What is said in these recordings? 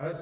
Le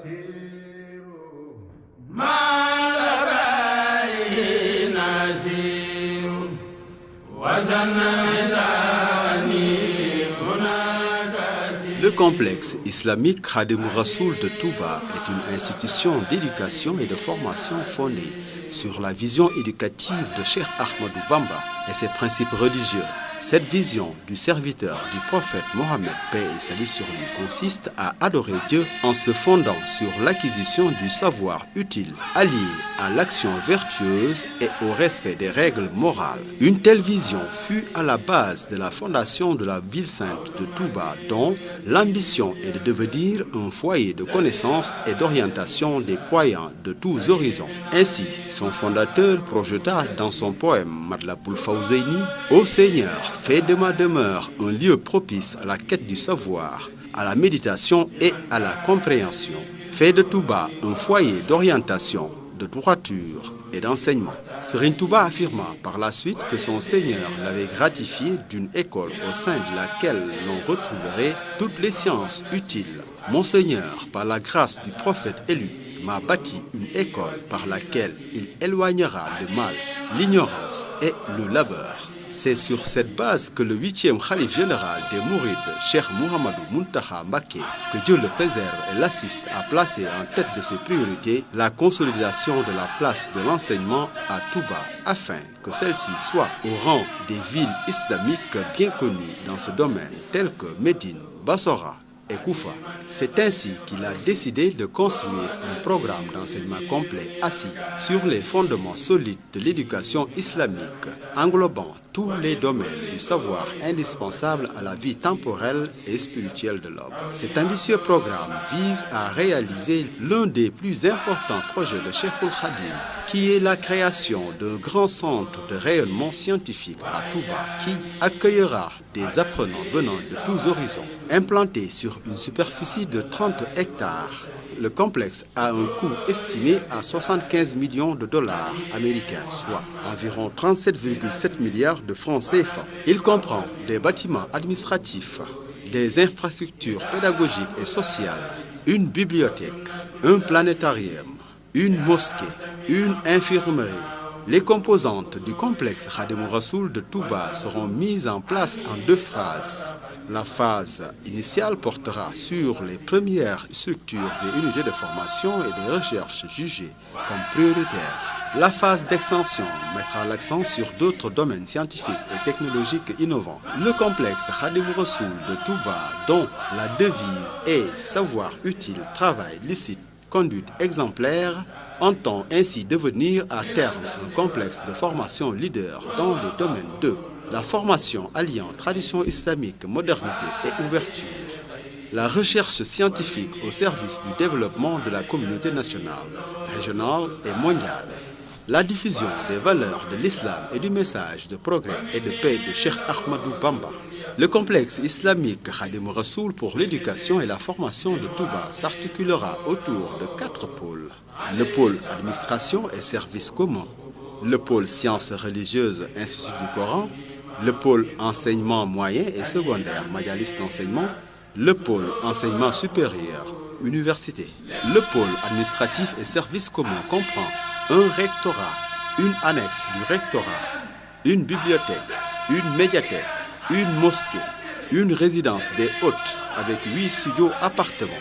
complexe islamique Khadim Rassoul de Touba est une institution d'éducation et de formation fondée sur la vision éducative de Cheikh Ahmadou Bamba et ses principes religieux. Cette vision du serviteur du prophète Mohammed, paix et salut sur lui, consiste à adorer Dieu en se fondant sur l'acquisition du savoir utile, allié à l'action vertueuse et au respect des règles morales. Une telle vision fut à la base de la fondation de la ville sainte de Touba, dont l'ambition est de devenir un foyer de connaissance et d'orientation des croyants de tous horizons. Ainsi, son fondateur projeta dans son poème Madlaboul Fawzeyni: Ô Seigneur, fais de ma demeure un lieu propice à la quête du savoir, à la méditation et à la compréhension. Fais de Touba un foyer d'orientation, de droiture et d'enseignement. Serigne Touba affirma par la suite que son Seigneur l'avait gratifié d'une école au sein de laquelle l'on retrouverait toutes les sciences utiles. Mon Seigneur, par la grâce du prophète élu, m'a bâti une école par laquelle il éloignera le mal, l'ignorance et le labeur. C'est sur cette base que le 8e Khalif général des Mourides, Cheikh Mouhamadou Mountakha Mbacké, que Dieu le préserve et l'assiste, a placé en tête de ses priorités la consolidation de la place de l'enseignement à Touba, afin que celle-ci soit au rang des villes islamiques bien connues dans ce domaine, telles que Médine, Bassora et Koufa. C'est ainsi qu'il a décidé de construire un programme d'enseignement complet assis sur les fondements solides de l'éducation islamique, englobant tous les domaines du savoir indispensables à la vie temporelle et spirituelle de l'homme. Cet ambitieux programme vise à réaliser l'un des plus importants projets de Cheikhoul Khadim, qui est la création d'un grand centre de rayonnement scientifique à Touba qui accueillera des apprenants venant de tous horizons. Implanté sur une superficie de 30 hectares, le complexe a un coût estimé à 75 millions de dollars américains, soit environ 37,7 milliards de francs CFA. Il comprend des bâtiments administratifs, des infrastructures pédagogiques et sociales, une bibliothèque, un planétarium, une mosquée, une infirmerie. Les composantes du complexe Khadim Rassoul de Touba seront mises en place en 2 phases. La phase initiale portera sur les premières structures et unités de formation et de recherche jugées comme prioritaires. La phase d'extension mettra l'accent sur d'autres domaines scientifiques et technologiques innovants. Le complexe Khadim Rassoul de Touba, dont la devise est savoir utile, travail licite, conduite exemplaire, entend ainsi devenir à terme un complexe de formation leader dans les domaines de la formation alliant tradition islamique, modernité et ouverture, la recherche scientifique au service du développement de la communauté nationale, régionale et mondiale, la diffusion des valeurs de l'islam et du message de progrès et de paix de Cheikh Ahmadou Bamba. Le complexe islamique Khadim Rassoul pour l'éducation et la formation de Touba s'articulera autour de 4 pôles. Le pôle administration et services communs, le pôle sciences religieuses, Institut du Coran, le pôle enseignement moyen et secondaire, Majalis d'enseignement, le pôle enseignement supérieur, université. Le pôle administratif et services communs comprend un rectorat, une annexe du rectorat, une bibliothèque, une médiathèque, une mosquée, une résidence des hôtes avec 8 studios appartements,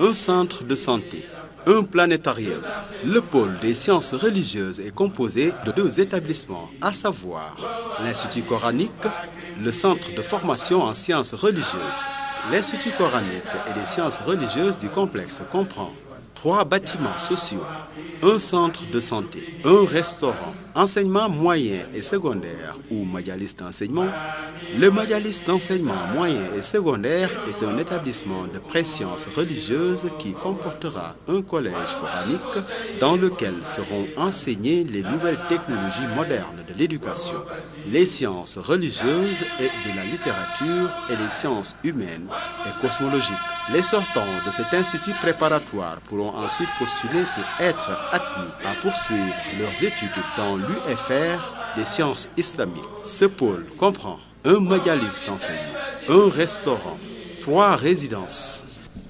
un centre de santé, un planétarium. Le pôle des sciences religieuses est composé de 2 établissements, à savoir l'Institut coranique, le centre de formation en sciences religieuses. L'Institut coranique et des sciences religieuses du complexe comprend 3 bâtiments sociaux, un centre de santé, un restaurant, enseignement moyen et secondaire ou majalis d'enseignement. Le majalis d'enseignement moyen et secondaire est un établissement de préscience religieuse qui comportera un collège coranique dans lequel seront enseignées les nouvelles technologies modernes de l'éducation, les sciences religieuses et de la littérature et les sciences humaines et cosmologiques. Les sortants de cet institut préparatoire pourront ensuite postuler pour être admis à poursuivre leurs études dans l'UFR des sciences islamiques. Ce pôle comprend un majalis d'enseignement, un restaurant, 3 résidences,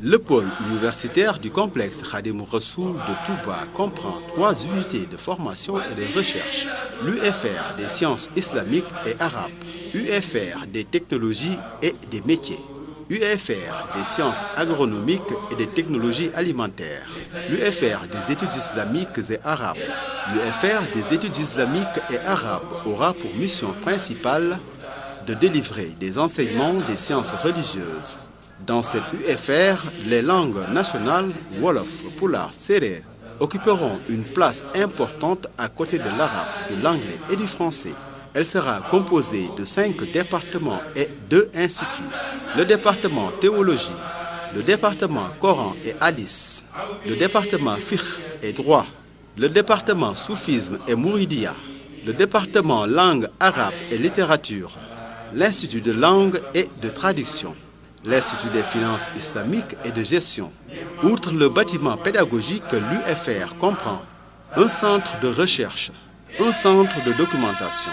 Le pôle universitaire du complexe Khadimou Rassoul de Touba comprend 3 unités de formation et de recherche. L'UFR des sciences islamiques et arabes, UFR des technologies et des métiers, UFR des sciences agronomiques et des technologies alimentaires, l'UFR des études islamiques et arabes. L'UFR des études islamiques et arabes aura pour mission principale de délivrer des enseignements des sciences religieuses. Dans cette UFR, les langues nationales, Wolof, Pulaar, Serer, occuperont une place importante à côté de l'arabe, de l'anglais et du français. Elle sera composée de 5 départements et 2 instituts. Le département théologie, le département Coran et Hadith, le département Fiqh et droit, le département soufisme et Mouridia, le département langue arabe et littérature, l'institut de langue et de traduction, l'Institut des finances islamiques et de gestion. Outre le bâtiment pédagogique, l'UFR comprend un centre de recherche, un centre de documentation,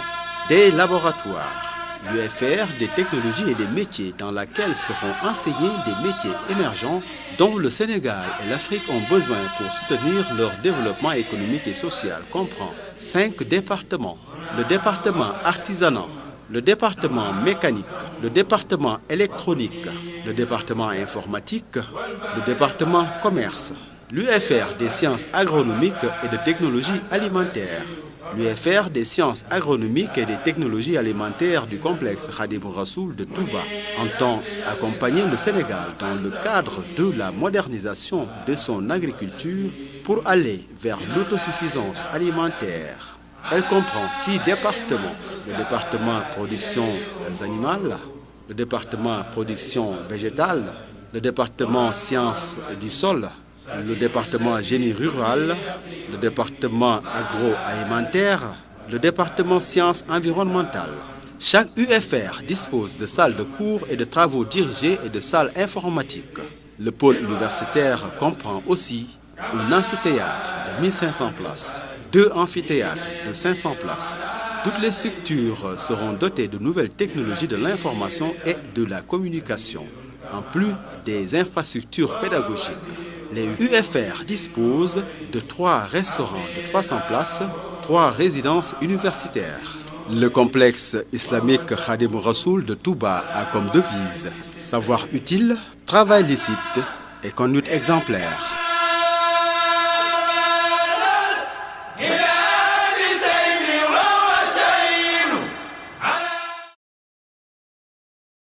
des laboratoires, l'UFR des technologies et des métiers dans laquelle seront enseignés des métiers émergents dont le Sénégal et l'Afrique ont besoin pour soutenir leur développement économique et social comprend 5 départements, le département artisanat, le département mécanique, le département électronique, le département informatique, le département commerce, l'UFR des sciences agronomiques et de technologies alimentaires, l'UFR des sciences agronomiques et des technologies alimentaires du complexe Khadimou Rassoul de Touba entend accompagner le Sénégal dans le cadre de la modernisation de son agriculture pour aller vers l'autosuffisance alimentaire. Elle comprend 6 départements, le département production animale, le département production végétale, le département sciences du sol, le département génie rural, le département agroalimentaire, le département sciences environnementales. Chaque UFR dispose de salles de cours et de travaux dirigés et de salles informatiques. Le pôle universitaire comprend aussi un amphithéâtre de 1500 places, 2 amphithéâtres de 500 places. Toutes les structures seront dotées de nouvelles technologies de l'information et de la communication, en plus des infrastructures pédagogiques. Les UFR disposent de 3 restaurants de 300 places, 3 résidences universitaires. Le complexe islamique Khadimou Rassoul de Touba a comme devise savoir utile, travail licite et conduite exemplaire.